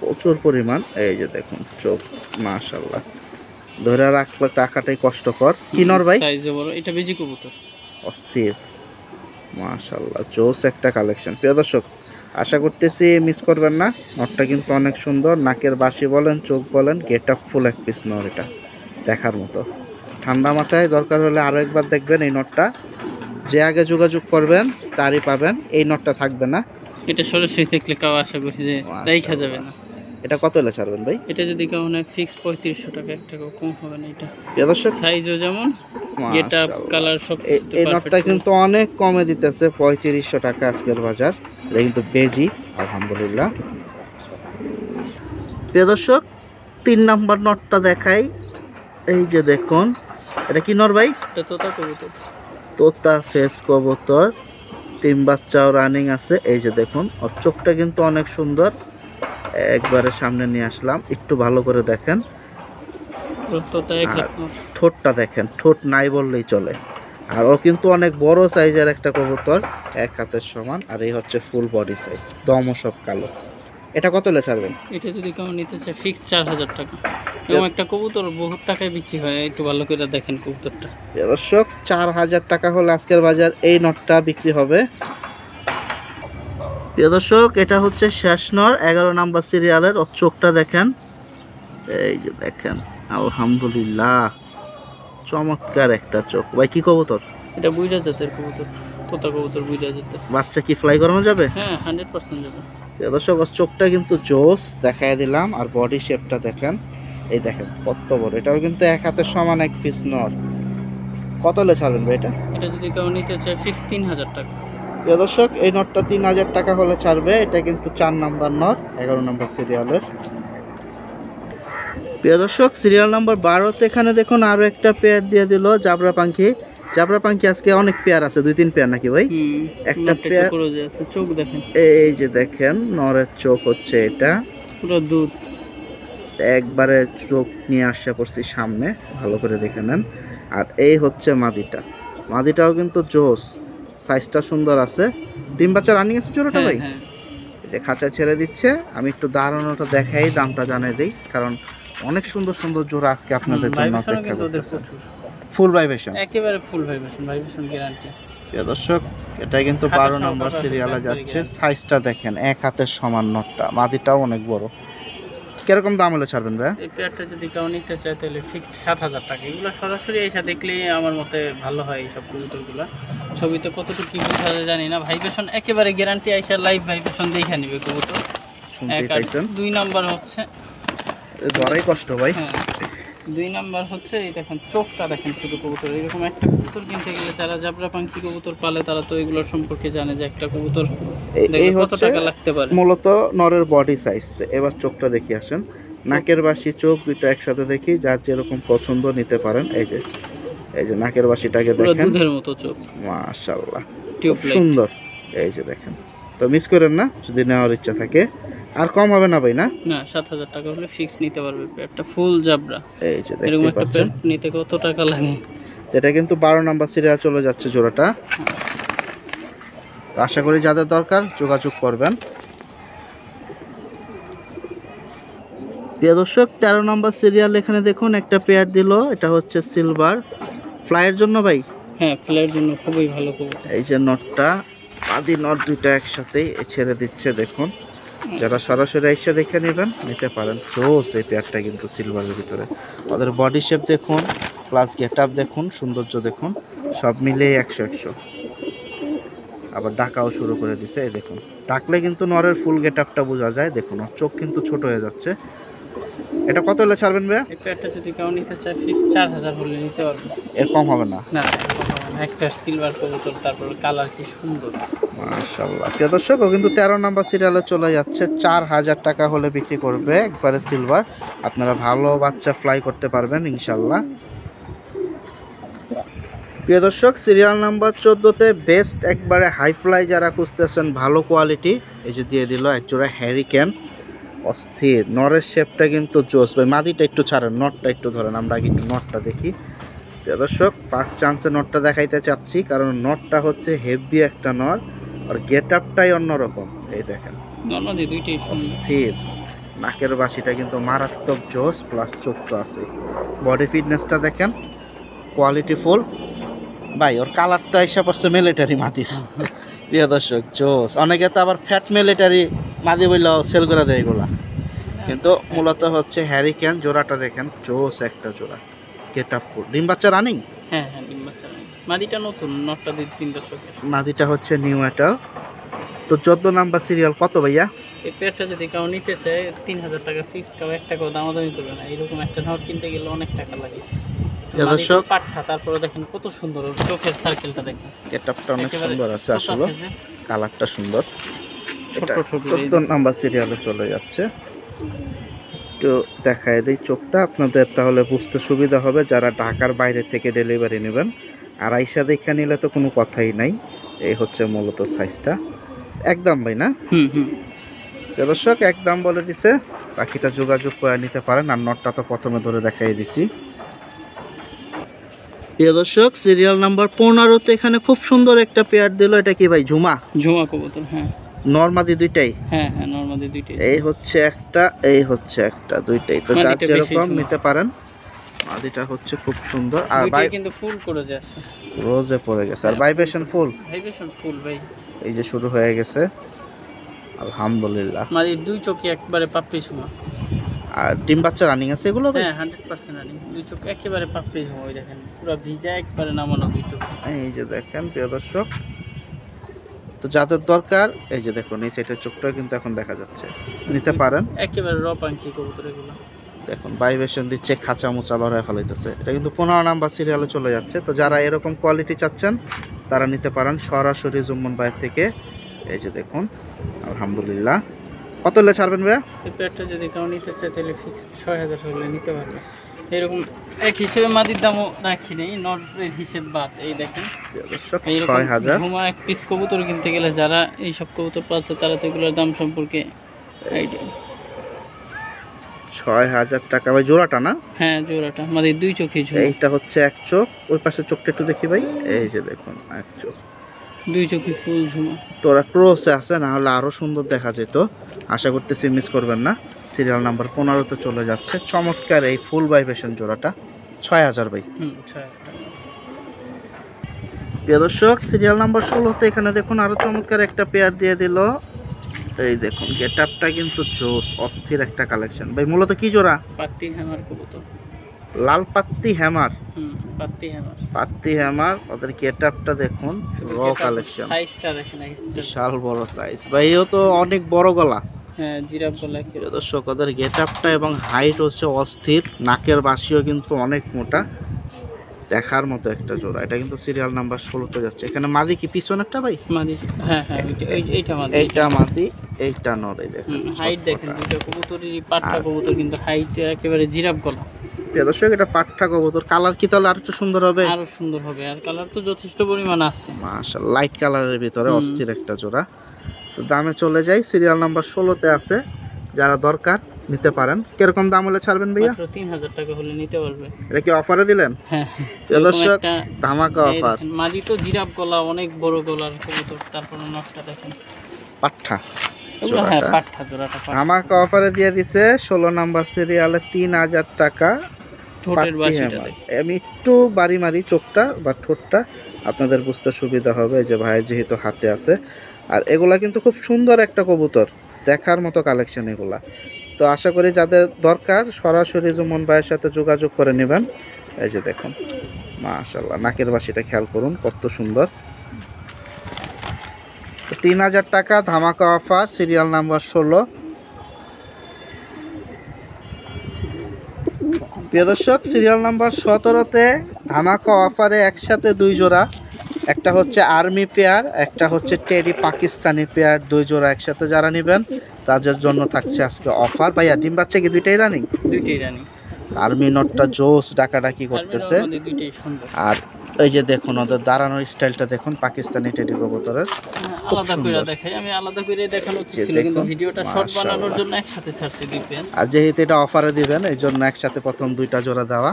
প্রচুর পরিমাণ। এই যে দেখুন চোখ মাশাআল্লাহ, ধরে রাখাটাই কষ্টকর। কি নর ভাই? সাইজে বড়। এটা বেজি কবুতর, অস্থির মাশাআল্লাহ, জোস একটা কালেকশন। প্রিয় দর্শক আশা করতেছি মিস করবেন না। নরটা কিন্তু অনেক সুন্দর, নাকের বাসি বলেন চোখ বলেন গেটআপ ফুল 1 পিস নর। এটা দেখার মতো। ঠান্ডা মাথায় দরকার হলে আরও একবার দেখবেন এই নরটা। যে আগে যোগাযোগ করবেন তারই পাবেন, এই নটটা থাকবে না। এটা সরাসরি দেখলে কাউ আশা করি যে দেখা যাবে না। এটা কত হলে ছাড়বেন ভাই? এটা যদি কেউ নেয় ফিক্স 3,500 টাকা, 1 টাকা কম হবে না। এটা দর্শক সাইজও যেমন গেটআপ কালার সব। এই নটটা কিন্তু অনেক কমে দিতেছে 3,500 টাকা আজকের বাজার। এটা কিন্তু বেজি আলহামদুলিল্লাহ। প্রিয় দর্শক 3 নাম্বার নটটা দেখাই। এই যে দেখুন এটা কি নর ভাই? এটা তোতা কবুতর, তোতা ফেস কবুতর। ডিম বাচ্চাও রানিং আছে। এই যে দেখুন ওর চোখটা কিন্তু অনেক সুন্দর। একবারে সামনে নিয়ে আসলাম, একটু ভালো করে দেখেন। ঠোঁটটা দেখেন, ঠোঁট নাই বললেই চলে। আর ও কিন্তু অনেক বড় সাইজের একটা কবুতর, 1 হাতের সমান। আর এই হচ্ছে ফুল বডি সাইজ, দমও সব কালো। এটা কত হলে ছাড়বেন? এটা যদি কেউ নিতে চায় ফিক্স 4,000 টাকা। এবং একটা কবুতর বহুত টাকায় বিক্রি হয়, একটু ভালো করে দেখেন কবুতরটা। দর্শক 4,000 টাকা হলে আজকের বাজার এই নটটা বিক্রি হবে। প্রিয় দর্শক এটা হচ্ছে শেষ নর 11 নাম্বার সিরিয়ালের। ওর চোখটা দেখেন, এই যে দেখেন আলহামদুলিল্লাহ চমৎকার একটা চোখ। ভাই কি কবুতর? এটা বুইরা জাতের কবুতর। তোতা কবুতর বুঝা যেতে। বাচ্চা কি ফ্লাই করানো যাবে? হ্যাঁ 100% যাবে। দর্শক চোখটা কিন্তু জোস দেখাই দিলাম, আর বডি শেপটা দেখেন, এই দেখেন কত বড়। এটাও কিন্তু এক হাতের সমান এক পিস নর। কত হলে ছাড়বেন ভাই এটা? এটা যদি কেউ নিতে চায় ফিক্স 3000 টাকা। দর্শক এই নটটা 3000 টাকা হলে ছাড়বে। এটা কিন্তু 4 নাম্বার নর, 11 নাম্বার সিরিয়ালের। প্রিয় দর্শক সিরিয়াল নাম্বার 12তে এখানে দেখুন আরো একটা পেয়ার দিয়ে দিল জাবরা পাখি। জাবরা পাখি আজকে অনেক পেয়ার আছে, 2-3 পেয়ার নাকি ভাই? একটা পেয়ার আছে, চোখ দেখেন, এই যে দেখেন নরের চোখ হচ্ছে এটা, পুরো দুধ একবারে চোখ নিয়ে আসা পড়ছি সামনে, ভালো করে দেখে নেন। আর এই হচ্ছে মাদিটা, মাদিটাও কিন্তু জোস, সাইজটা সুন্দর আছে। ডিম বাচ্চা রানিং আছে জোড়াটা ভাই? এই যে খাঁচা ছেড়ে দিচ্ছে। আমি একটু দাঁড়ানোটা দেখাই, দামটা জানিয়ে দিই, কারণ অনেক সুন্দর সুন্দর জোড়া আজকে আপনাদের জন্য অপেক্ষা করতেছে। ফুল ভাইব্রেশন, একেবারে ফুল ভাইব্রেশন, ভাইব্রেশন গ্যারান্টি। দর্শক এটা কিন্তু 12 নম্বর সিরিয়ালে যাচ্ছে। সাইজটা দেখেন এক হাতের সমান নটটা, মাদিটাও অনেক বড়। কিরকম দাম হলে ছাড়বেন ভাই? এই পেয়ারটা যদি কেউ নিতে চায় তাহলে ফিক্সড 7000 টাকা। এগুলো সরাসরি এসে দেখলে আমার মতে ভালো হয়। এইসব কবুতরগুলো ছবিতে কতটুকু কি বোঝা যায় জানি না। ভাইব্রেশন একেবারে গ্যারান্টি, আইসা লাইভ ভাইব্রেশন দেখে নিবে কবুতর। শুনতেই পাইছেন। 2 নাম্বার হচ্ছে ধরাই কষ্ট ভাই। হ্যাঁ 2 নাম্বার হচ্ছে এই দেখেন চোখটা দেখেন শুধু কবুতর। এরকম একটা কবুতর কিনতে গেলে যারা জাবরা পাখি কবুতর পালে তারা তো এগুলোর সম্পর্কে জানে যে একটা কবুতর এই কত টাকা লাগতে পারে। মূলত নরের বডি সাইজ। এবার চোখটা দেখি আসেন, নাকের বাসি চোখ দুইটা একসাথে দেখি, যার যেরকম পছন্দ নিতে পারেন। এই যে নাকের বাসিটাকে পুরো দেখেন, দুধের মতো চোখ, মাশাআল্লাহ টিউবলাইট সুন্দর। এই যে দেখেন, তো মিস করেন না যদি নেওয়ার ইচ্ছা থাকে। আর কম হবে না ভাই? না না 7000 টাকা হলে ফিক্স নিতে পারবে একটা ফুল জাবরা। এই যে এরকম দেখতে একটা পাচ্ছেন, নিতে কত টাকা লাগে? এটা কিন্তু 12 নাম্বার সিরিয়াল চলে যাচ্ছে জোড়াটা। তো আশা করি যাদের দরকার যোগাযোগ করবেন। প্রিয় দর্শক 13 নম্বর সিরিয়াল এখানে দেখুন একটা পেয়ার দিল, এটা হচ্ছে সিলভার ফ্লাইয়ের জন্য ভাই। হ্যাঁ ফ্লাইয়ের জন্য খুবই ভালো কবুতর। এই যে নটটা, আদি নট দুইটা একসাথেই ছেড়ে দিচ্ছে দেখুন। যারা সরাসরি এসে দেখে নেবেন নিতে পারেন। জোস এই পেয়ারটা কিন্তু সিলভারের ভিতরে। ওদের বডি শেপ দেখুন, প্লাস গেট আপ দেখুন, সৌন্দর্য দেখুন, সব মিলিয়ে 100-100। আবার ডাকাও শুরু করে দিছে, এই দেখুন ডাকলে কিন্তু নরের ফুল গেট আপটা বোঝা যায়। দেখুন ওর চোখ কিন্তু ছোট হয়ে যাচ্ছে। এটা কত হলে ছাড়বেন ভাইয়া? এই পেয়ারটা যদি কেউ নিতে চায় ফিক্স 4000 হলে নিতে পারবে। এর কম হবে না? না একটা সিলভার কবুতর, তারপর কালার কি সুন্দর, মাশাআল্লাহ। প্রিয় দর্শক ও কিন্তু 13 নম্বর সিরিয়ালে চলে যাচ্ছে। 4000 টাকা হলে বিক্রি করবে, একবারে সিলভার। আপনারা ভালো বাচ্চা ফ্লাই করতে পারবেন ইনশাল্লাহ। প্রিয় দর্শক সিরিয়াল নাম্বার 14তে বেস্ট একবারে হাই ফ্লাই যারা খুঁজতেছেন ভালো কোয়ালিটি, এই যে দিয়ে দিল একজোড়া হ্যারিকেন, অস্থির। নরের শেপটা কিন্তু জোস ভাই। মাদিটা একটু ছাড়েন, নটটা একটু ধরেন, আমরা আগে একটু নটটা দেখি। প্রিয় দর্শক ফার্স্ট চান্সে নটটা দেখাইতে চাচ্ছি, কারণ নটটা হচ্ছে হেভি একটা নর, আর গেট আপটাই অন্যরকম। এই দেখেন নরমালি দুইটাই অস্থির। নাকের বাসিটা কিন্তু মারাত্মক জোস, প্লাস চোখ তো আছে। বডি ফিটনেসটা দেখেন, কোয়ালিটি ফুল ভাই। ওর কালারটা এসে পড়ছে মিলিটারি মাদির। প্রিয় দর্শক জোস। অনেকে তো আবার ফ্যাট মিলিটারি মাদি বললেও সেল করে দেয় এগুলা, কিন্তু মূলত হচ্ছে হ্যারিকেন। জোড়াটা দেখেন জোস একটা জোড়া, গেট আপ ফুল। ডিম বাচ্চা রানিং? হ্যাঁ ডিম বাচ্চা রানিং। মাদিটা নতুন, নটটা 2-3 দশকের। মাদিটা হচ্ছে নিউ এটাল। তো 14 নাম্বার সিরিয়াল কত ভাইয়া? এই পেয়ারটা যদি কেউ নিতে চায় 3000 টাকা ফিক্সড, কেউ এক টাকাও দামাদামি করবে না। এরকম একটা নট কিনতে গেলে অনেক টাকা লাগে। দর্শক পাঠা, তারপরে দেখেন কত সুন্দর ওর চোখের সার্কেলটা দেখেন, গেটআপটা অনেক সুন্দর আছে আসলে, ছোট কালারটা সুন্দর। ছোট এটা 14 নাম্বার সিরিয়ালে চলে যাচ্ছে। একটু দেখায় দিই চোখটা আপনাদের, তাহলে বুঝতে সুবিধা হবে যারা ঢাকার বাইরে থেকে ডেলিভারি নেবেন। আর আইসা দেখা নিলে তো কোনো কথাই নাই। এই হচ্ছে মূলত সাইজটা। একদম ভাই না? দর্শক একদম বলে দিছে, বাকিটা যোগাযোগ করে নিতে পারেন। আর নটটা তো প্রথমে ধরে দেখাই দিছি। প্রিয় দর্শক সিরিয়াল নাম্বার 15তে এখানে খুব সুন্দর একটা পেয়ার দিল। এটা কি ভাই? ঝুমা? ঝুমা কবুতর, হ্যাঁ। নরমাদি দুইটাই? হ্যাঁ নরমাদি দুইটাই। এই হচ্ছে একটা, এই হচ্ছে একটা, দুইটাই। তো যার যেরকম নিতে পারেন। মাদিটা হচ্ছে খুব সুন্দর, আর ভাই কিন্তু ফুল করে যাচ্ছে, রোজে পড়ে গেছে, আর ভাইব্রেশন ফুল। ভাইব্রেশন ফুল ভাই। এই যে শুরু হয়ে গেছে আলহামদুলিল্লাহ। মাদির দুই চোখে একবারে পাপড়ি ঝুমা। আর ডিম বাচ্চা রানিং আছে এগুলো ভাই? হ্যাঁ 100% রানিং। দুই চোখ একেবারে পাপড়ি ঝুমা, ওই দেখেন পুরো ভিজা একবারে নামানো দুই চোখ। এই যে দেখেন প্রিয় দর্শক তো যাদের দরকার এই যে দেখুন এই সাইডের চোখটা কিন্তু এখন দেখা যাচ্ছে, নিতে পারেন। একেবারে র পাঙ্কি কবুতর এগুলো দেখুন ভাইব্রেশন দিচ্ছে, খাঁচা মোচা লড়াই ফেলাইতেছে। এটা কিন্তু 15 নাম্বার সিরিয়ালে চলে যাচ্ছে। তো যারা এরকম কোয়ালিটি চাচ্ছেন তারা নিতে পারেন সরাসরি জুম্মন ভাইয়ের থেকে। এই যে দেখুন আলহামদুলিল্লাহ। কত হলে ছাড়বেন ভাইয়া? এই পেয়ারটা যদি কেউ নিতে চায় তাহলে ফিক্স 6000 হলে নিতে পারবে। এরকম এক হিসেবে মাদির দামও রাখি নেই, নটের হিসেব বাদ। এই দেখেন 6000 ঘুমা এক পিস কবুতর কিনতে গেলে যারা এইসব কবুতর পাচ্ছে তারা তো এগুলোর দাম সম্পর্কে আইডিয়া। 6000 টাকা ভাই জোড়াটা না? হ্যাঁ জোড়াটা আমাদের দুই চোখই ঝুমা। এইটা হচ্ছে এক চোখ, ওই পাশে চোখটা একটু দেখি ভাই। এই যে দেখুন এক চোখ, দুই চোখই ফুল ঝুমা। তোরা ক্রসে আছে, না হলে আরো সুন্দর দেখা যেত। আশা করতেছি মিস করবেন না। সিরিয়াল নাম্বার 15-তে চলে যাচ্ছে চমৎকার এই ফুল ভাইব্রেশন জোড়াটা 6000 ভাই। 6000। প্রিয় দর্শক সিরিয়াল নাম্বার 16-তে এখানে দেখুন আরো চমৎকার একটা পেয়ার দিয়ে দিল। এই দেখুন গেটআপটা কিন্তু জোস, অস্থির একটা কালেকশন ভাই। মূলত কি জোড়া? পাত্তি হ্যামার কবুতর, লাল পাত্তি হ্যামার। পাত্তি হ্যামার, পাত্তি হ্যামার। ওদের গেটআপটা দেখুন, র কালেকশন, সাইজটা দেখেন বিশাল বড় সাইজ ভাই। ও তো অনেক বড় গলা। হ্যাঁ জিরাফ গলা। প্রিয় দর্শক ওদের গেটআপটা এবং হাইট হচ্ছে অস্থির, নাকের বাঁশিও কিন্তু অনেক মোটা, দেখার মতো একটা জোড়া। এটা কিন্তু সিরিয়াল নাম্বার 16-তে যাচ্ছে। এখানে মাদি কি পিছন একটা ভাই? মাদি, হ্যাঁ হ্যাঁ এইটা মাদি, এইটা মাদি, এইটা নর। এই দেখেন হাইট দেখেন দুটো কবুতরেরই, পাট্টা কবুতর কিন্তু হাইট একেবারে জিরাফ গলা। প্রিয় দর্শক এটা পাট্টা কবুতর। কালার কি তাহলে আরেকটু সুন্দর হবে? আরো সুন্দর হবে, আর কালার তো যথেষ্ট পরিমাণ আছে মাশাআল্লাহ, লাইট কালারের ভিতরে অস্থির একটা জোড়া। তো দামে চলে যাই, সিরিয়াল নাম্বার 16-তে আছে। যারা দরকার নিতে পারেন। কিরকম দাম হলে ছাড়বেন ভাইয়া? মাত্র 3000 টাকা হলে নিতে পারবে। এটা কি অফারে দিলেন? হ্যাঁ প্রিয় দর্শক ধামাকা অফার। মাদি তো জিরাফ গলা, অনেক বড় গলার কবুতর। তারপর নকটা দেখেন পাঠা হ্যাঁ পাঠা জোড়াটা ধামাকা অফারে দিয়ে দিছে 16 নাম্বার সিরিয়ালে 3000 টাকা। ঠোঁটের বাসিটা দেখেন। আমি একটু বাড়ি মারি চোখটা বা ঠোঁটটা, আপনাদের বুঝতে সুবিধা হবে যে ভাই যেহেতু হাতে আছে। আর এগুলা কিন্তু খুব সুন্দর একটা কবুতর, দেখার মতো কালেকশন এগুলা। তো আশা করি যাদের দরকার সরাসরি জুমন ভাইয়ের সাথে যোগাযোগ করে নেবেন। এই যে দেখুন মাশাআল্লাহ, নাকের বাসিটা খেয়াল করুন কত সুন্দর। 3000 টাকা ধামাকা অফার, সিরিয়াল নাম্বার 16। প্রিয় দর্শক সিরিয়াল নাম্বার 17-তে ধামাকা অফারে একসাথে দুই জোড়া, একটা হচ্ছে আর্মি পেয়ার, একটা হচ্ছে টেডি পাকিস্তানি পেয়ার, দুই জোড়া একসাথে যারা নেবেন তাদের জন্য থাকছে আজকে অফার। ভাইয়া ডিম বাচ্চা কি দুইটাই রানিং? দুইটাই রানিং। আর্মি নটটা জোস ডাকাডাকি করতেছে। আর এই যে দেখুন ওদের দাঁড়ানোর স্টাইলটা দেখুন, পাকিস্তানি টেডি কবুতরের আলাদা করে দেখাই, আমি আলাদা করে দেখানো ছিল কিন্তু ভিডিওটা শর্ট বানানোর জন্য একসাথে ছাড়তে দিবেন। আর যেহেতু এটা অফারে দিবেন এই জন্য একসাথে প্রথম দুইটা জোড়া দেওয়া,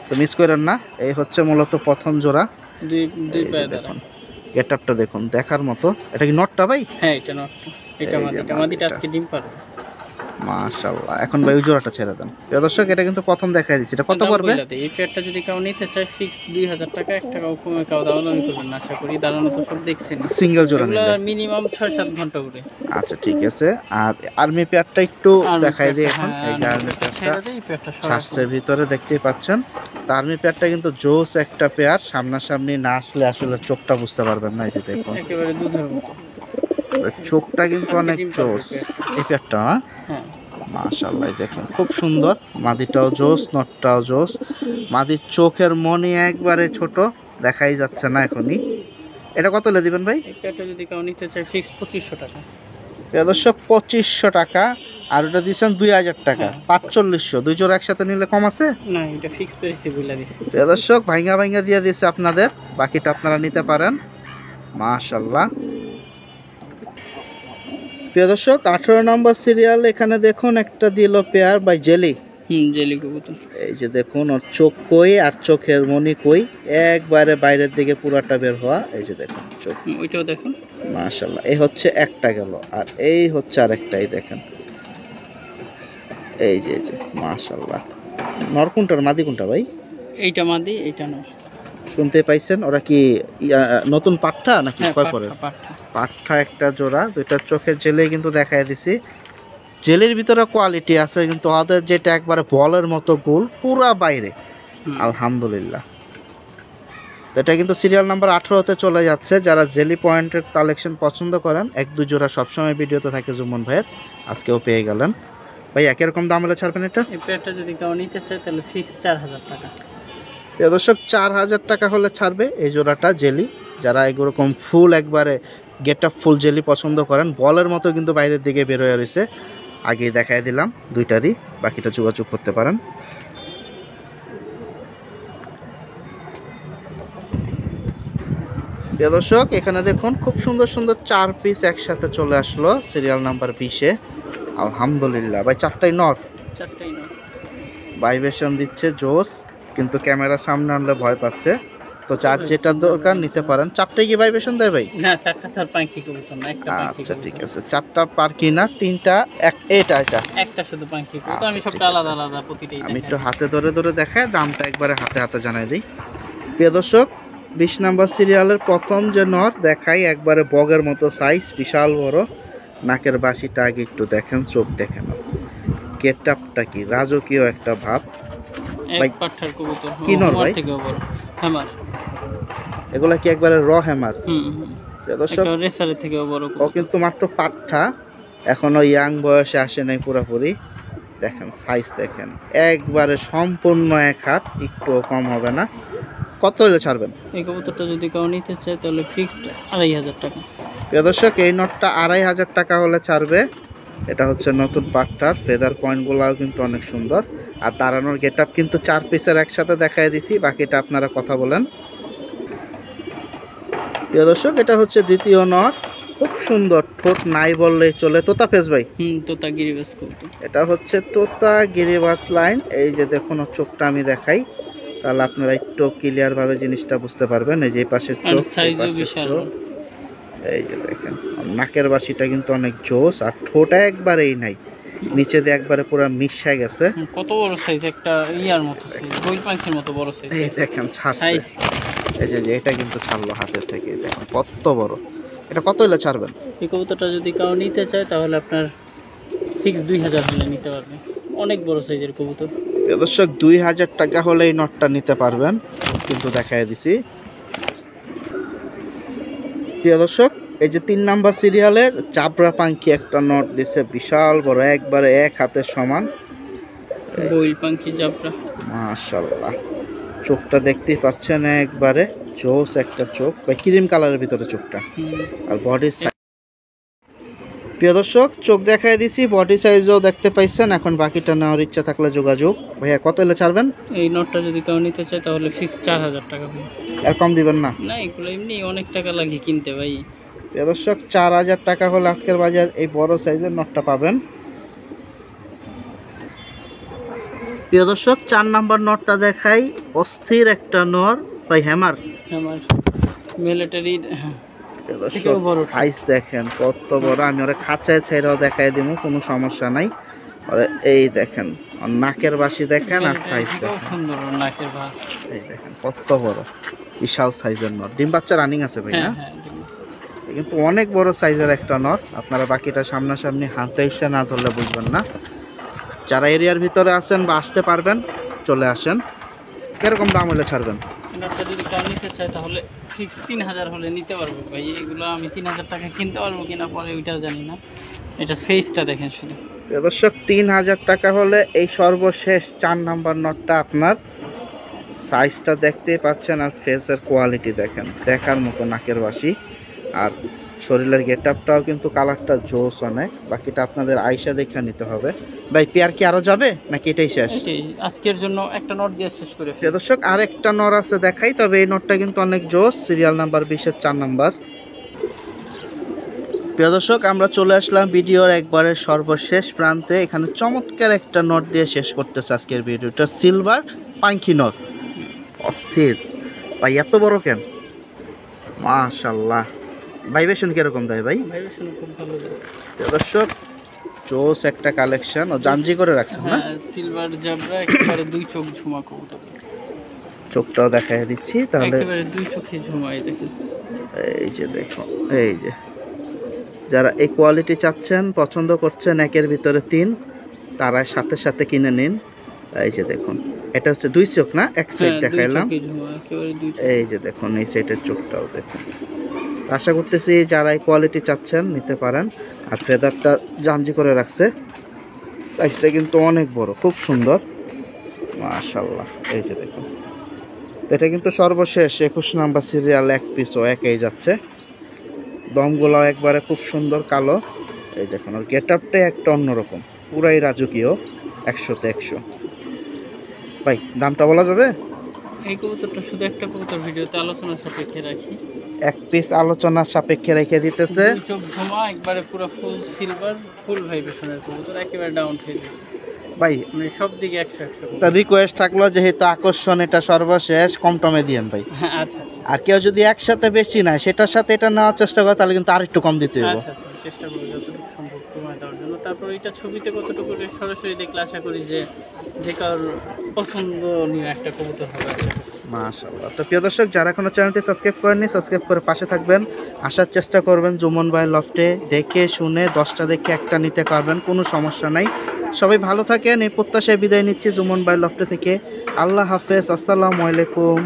তো মিস করেন না। এই হচ্ছে মূলত প্রথম জোড়া। দুই পায়ে দেখুন, গেটআপটা দেখুন দেখার মতো। এটা কি নটটা ভাই? হ্যাঁ এটা নটটা, এটা মাদিটা। মাদিটা আজকে ডিম পারবে মাশাআল্লাহ। এখন ভাই ওই জোড়াটা ছেড়ে দেন। প্রিয় দর্শক এটা কিন্তু প্রথম দেখাই দিচ্ছি, এটা কত পড়বে? এই পেয়ারটা যদি কেউ নিতে চায় ফিক্স 2000 টাকা, 1 টাকাও কমে কেউ দামাদামি করবেন না আশা করি। দাঁড়ানো তো সব দেখছেন, সিঙ্গেল জোড়া নিলে মিনিমাম 6-7 ঘন্টা করে। আচ্ছা ঠিক আছে। আর আর্মি পেয়ারটা একটু দেখাই দিই এখন। এই যে আর্মি পেয়ারটা শ্বাসের ভিতরে দেখতেই পাচ্ছেন। তো আর্মি পেয়ারটা কিন্তু জোস একটা পেয়ার, সামনাসামনি না আসলে আসলে চোখটা বুঝতে পারবেন না। এই যে দেখুন একেবারে দুধের মতো চোখটা কিন্তু অনেক জোস এই পেয়ারটা। হ্যাঁ মাশাআল্লাহ দেখুন খুব সুন্দর, মাদিটাও জোস, নটটাও জোস। মাদির চোখের মনি একবারে ছোট, দেখাই যাচ্ছে না এখনই। এটা কত হলে দিবেন ভাই? এটা যদি কেউ নিতে চায় ফিক্স 2500 টাকা। দর্শক 2500 টাকা। আর ওটা দিচ্ছেন 2000 টাকা, 4500। দুই জোড়া একসাথে নিলে কম আছে না, এটা ফিক্স প্রাইসে বলে দিছি। দর্শক ভাঙ্গা ভাঙ্গা দিয়ে দিচ্ছে আপনাদের, বাকিটা আপনারা নিতে পারেন। মাশাআল্লাহ। প্রিয় দর্শক 18 নম্বর সিরিয়াল এখানে দেখুন একটা দিল পেয়ার বাই জেলি। জেলি কবুতর। এই যে দেখুন ওর চোখ কই আর চোখের মনি কই, একবারে বাইরের দিকে পুরাটা বের হওয়া। এই যে দেখুন চোখ, ওইটাও দেখুন মাশাআল্লাহ। এই হচ্ছে একটা গেল, আর এই হচ্ছে আরেকটাই দেখেন। এই যে মাশাআল্লাহ। নর কোনটার মাদি কোনটা ভাই? এইটা মাদি, এইটা নর। শুনতে পাইছেন ওরা কি নতুন পাঠা নাকি কয় পরে? পাঠা একটা জোড়া, দুইটা চোখের জেলে কিন্তু দেখাই দিছি। জেলের ভিতরে কোয়ালিটি আছে, কিন্তু ওদের যেটা একবারে বলের মতো গোল পুরা বাইরে। আলহামদুলিল্লাহ তো এটা কিন্তু সিরিয়াল নাম্বার 18তে চলে যাচ্ছে। যারা জেলি পয়েন্টের কালেকশন পছন্দ করেন, 1-2 জোড়া সবসময় ভিডিওতে থাকে জুম্মন ভাইয়ের, আজকেও পেয়ে গেলেন। ভাই একই রকম দাম হলে ছাড়বেন এটা? এই পেয়ারটা যদি কেউ নিতে চায় তাহলে ফিক্স 4000 টাকা। প্রিয় দর্শক 4000 টাকা হলে ছাড়বে এই জোড়াটা জেলি। যারা এরকম ফুল একবারে গেট আপ ফুল জেলি পছন্দ করেন, বলের মতো কিন্তু বাইরের দিকে বের হয়ে রয়েছে, আগেই দেখাই দিলাম দুইটারই, বাকিটা যোগাযোগ করতে পারেন। প্রিয় দর্শক এখানে দেখুন খুব সুন্দর সুন্দর 4 পিস একসাথে চলে আসলো সিরিয়াল নাম্বার 20-এ। আলহামদুলিল্লাহ ভাই, 4টাই নর, 4টাই নর। ভাইব্রেশন দিচ্ছে জোস, কিন্তু ক্যামেরার সামনে আনলে ভয় পাচ্ছে। তো চার যেটা দরকার নিতে পারেন। 4টাই কি ভাইব্রেশন দেয় ভাই? না, 4টা তার পাখি কবুতর না, একটা পাখি। আচ্ছা ঠিক আছে, 4টা পার কি না 3টা, এটা একটা শুধু পাখি কবুতর। আমি সবটা আলাদা আলাদা প্রতিটাই আমি একটু হাতে ধরে ধরে দেখাই, দামটা একবারে হাতে হাতে জানাই দিই। প্রিয় দর্শক 20 নাম্বার সিরিয়ালের প্রথম যে নর দেখাই, একবারে বগের মতো সাইজ, বিশাল বড়। নাকের বাসিটা আগে একটু দেখেন, চোখ দেখেন, গেটআপটা কি রাজকীয় একটা ভাব। এক পাঠার কবুতর কি নর ভাই? থেকেও বড় হ্যামার। এগুলা কি একবারে র হ্যামার? প্রিয় দর্শক একটা রেসারের থেকেও বড় ও কবুতর। কিন্তু মাত্র পাঠা, এখনো ইয়াং বয়সে আসে নাই পুরোপুরি। দেখেন সাইজ দেখেন, একবারে সম্পূর্ণ এক হাত, একটু কম হবে না। কত হলে ছাড়বেন? এই কবুতরটা যদি কেউ নিতে চায় তাহলে ফিক্সড 2500 টাকা। প্রিয় দর্শক এই নটটা 2500 টাকা হলে ছাড়বে। এটা হচ্ছে নতুন পাটটার ফেদার পয়েন্টগুলোও কিন্তু অনেক সুন্দর, আর দাঁড়ানোর গেটআপ কিন্তু 4 পিসের একসাথে দেখাই দিছি, বাকিটা আপনারা কথা বলেন। প্রিয় দর্শক এটা হচ্ছে দ্বিতীয় নর, খুব সুন্দর, ঠোঁট নাই বললেই চলে। তোতা ফেস ভাই? তোতা গিরিবাস কবুতর। এটা হচ্ছে তোতা গিরিবাস লাইন। এই যে দেখুন ওর চোখটা আমি দেখাই, তাহলে আপনারা একটু ক্লিয়ার ভাবে জিনিসটা বুঝতে পারবেন। এই যে পাশে চোখ, সাইজও বিশাল। এই যে দেখেন নাকের বাসিটা কিন্তু অনেক জোস, আর ঠোঁটা একবারেই নাই, নিচে দিয়ে একবারে পুরো মিশে গেছে। কত বড় সাইজ, একটা ইয়ার মতো সাইজ, বইল পাখির মতো বড় সাইজ। এই দেখেন ছাড়ছে, এই যে এটা কিন্তু ছাড়লো হাতের থেকে, দেখেন কত বড়। এটা কত হলে ছাড়বেন? এই কবুতরটা যদি কেউ নিতে চায় তাহলে আপনার ফিক্স 2000 হলে নিতে পারবে। অনেক বড় সাইজের কবুতর। দর্শক 2000 টাকা হলে এই নটটা নিতে পারবেন, কিন্তু দেখাই দিছি। প্রিয় দর্শক এই যে 3 নাম্বার সিরিয়ালের চাপড়া পাখি একটা নট দিছে, বিশাল বড়, একবারে এক হাতের সমান। বইল পাখি চাপড়া, মাশাআল্লাহ। চোখটা দেখতেই পাচ্ছেন, একবারে জোস একটা চোখ, বা ক্রিম কালারের ভিতরে চোখটা, আর বডি সাইজ। প্রিয় দর্শক চোখ দেখাই দিছি, বডি সাইজও দেখতে পাইছেন। এখন বাকিটা নেওয়ার ইচ্ছা থাকলে যোগাযোগ। ভাইয়া কত হলে ছাড়বেন? এই নটটা যদি কেউ নিতে চায় তাহলে ফিক্স 4000 টাকা। এর কম দিবেন না? না, এগুলো এমনি অনেক টাকা লাগে কিনতে ভাই। প্রিয় দর্শক 4000 টাকা হলে আজকের বাজার এই বড় সাইজের নটটা পাবেন। প্রিয় দর্শক 4 নাম্বার নটটা দেখাই, অস্থির একটা নর ভাই, হ্যামার। আমার মিলিটারি সাইজ দেখেন কত বড়। আমি ওরা খাঁচায় ছেড়েও দেখাই দিব, কোনো সমস্যা নাই। আর এই দেখেন নাকের বাসি দেখেন, আর সাইজ দেখেন, সুন্দর নাকের বাস। এই দেখেন কত বড়, বিশাল সাইজের নর। ডিম বাচ্চা রানিং আছে ভাই না? কিন্তু অনেক বড় সাইজের একটা নর। আপনারা বাকিটা সামনাসামনি হাতে এসে না ধরলে বুঝবেন না। যারা এরিয়ার ভিতরে আছেন বা আসতে পারবেন চলে আসেন। কিরকম দাম হলে ছাড়বেন? এটা যদি কেউ নিতে চায় তাহলে ফিক্স 3000 হলে নিতে পারবো ভাই। এগুলো আমি 3000 টাকা কিনতে পারবো কিনা পরে ওইটাও জানি না। এটা ফেসটা দেখেন শুধু। দর্শক 3000 টাকা হলে এই সর্বশেষ 4 নাম্বার নটটা আপনার। সাইজটা দেখতেই পাচ্ছেন, আর ফেসের কোয়ালিটি দেখেন, দেখার মতো নাকের বাসি, আর শরীরের গেটআপটাও কিন্তু কালারটা জোস অনেক। বাকিটা আপনাদের আইসা দেখে নিতে হবে। ভাই পেয়ার কি আরো যাবে নাকি এটাই শেষ? আজকের জন্য একটা নট দিয়ে শেষ করে। দর্শক আর একটা নর আছে দেখাই, তবে এই নটটা কিন্তু অনেক জোস, সিরিয়াল নাম্বার 20-এর 4 নাম্বার। প্রিয় দর্শক আমরা চলে আসলাম ভিডিওর একবারে সর্বশেষ প্রান্তে। এখানে চমৎকার একটা নট দিয়ে শেষ করতেছে আজকের ভিডিওটা, সিলভার পাখি নট, অস্থির ভাই। এত বড় কেন? মাশাআল্লাহ। ভাইব্রেশন কিরকম দেয় ভাই? ভাইব্রেশন খুব ভালো দেয়। দর্শক জোস একটা কালেকশন, ও জানজি করে রাখছেন না? সিলভার জাবরা, একেবারে 2 চোখ ঝুমা কবুতর। চোখটাও দেখাই দিচ্ছি তাহলে, একেবারে 2 চোখে ঝুমা। এই দেখেন, এই যে দেখো, এই যে যারা এই কোয়ালিটি চাচ্ছেন, পছন্দ করছেন 1-এর ভিতরে 3, তারা সাথে সাথে কিনে নিন। এই যে দেখুন এটা হচ্ছে দুই চোখ না, এক সাইড হ্যাঁ, দুই দেখাইলাম। চোখে ঝুমা, একেবারে দুই চোখ। এই যে দেখুন এই সাইডের চোখটাও দেখুন। আশা করতেছি যারা এই কোয়ালিটি চাচ্ছেন নিতে পারেন। আর ফেদারটা জাঞ্জি করে রাখছে, সাইজটা কিন্তু অনেক বড়, খুব সুন্দর মাশাআল্লাহ। এই যে দেখুন, এটা কিন্তু সর্বশেষ 21 নাম্বার সিরিয়াল, এক পিসও একাই যাচ্ছে। দমগুলাও একবারে খুব সুন্দর কালো। এই দেখুন আর গেট আপটাই একটা অন্যরকম, পুরাই রাজকীয়, 100-তে 100। ভাই দামটা বলা যাবে? এই কবুতরটা শুধু একটা কবুতর ভিডিওতে আলোচনা সাপেক্ষে রাখি। এক পিস আলোচনার সাপেক্ষে রেখে দিতেছে। দুই চোখ ঝুমা, একবারে পুরো ফুল সিলভার, ফুল ভাইব্রেশনের কবুতর, একেবারে ডাউন ফেজ, ভাই মানে সব দিকে 100-100। তা রিকোয়েস্ট থাকলো, যেহেতু আকর্ষণ এটা সর্বশেষ, কম টমে দিয়েন ভাই। আচ্ছা আচ্ছা আর কেউ যদি একসাথে বেশি নেয়, সেটার সাথে এটা নেওয়ার চেষ্টা করে, তাহলে কিন্তু আর একটু কম দিতে হবে। আচ্ছা আচ্ছা, চেষ্টা করবো যতটুকু সম্ভব কমায় দেওয়ার জন্য। তারপর এটা ছবিতে কতটুকু সরাসরি দেখলে আশা করি যে কারোর পছন্দনীয় একটা কবুতর হবে আশা করি। মাশাআল্লাহ। তো প্রিয় দর্শক, যারা এখনো চ্যানেলটি সাবস্ক্রাইব করেননি, সাবস্ক্রাইব করে পাশে থাকবেন। আসার চেষ্টা করবেন জুমন ভাই লফটে, দেখে শুনে 10টা দেখে একটা নিতে পারবেন, কোনো সমস্যা নাই। সবাই ভালো থাকেন, এই প্রত্যাশায় বিদায় নিচ্ছি জুমন ভাই লফটে থেকে। আল্লাহ হাফেজ, আসসালামু আলাইকুম।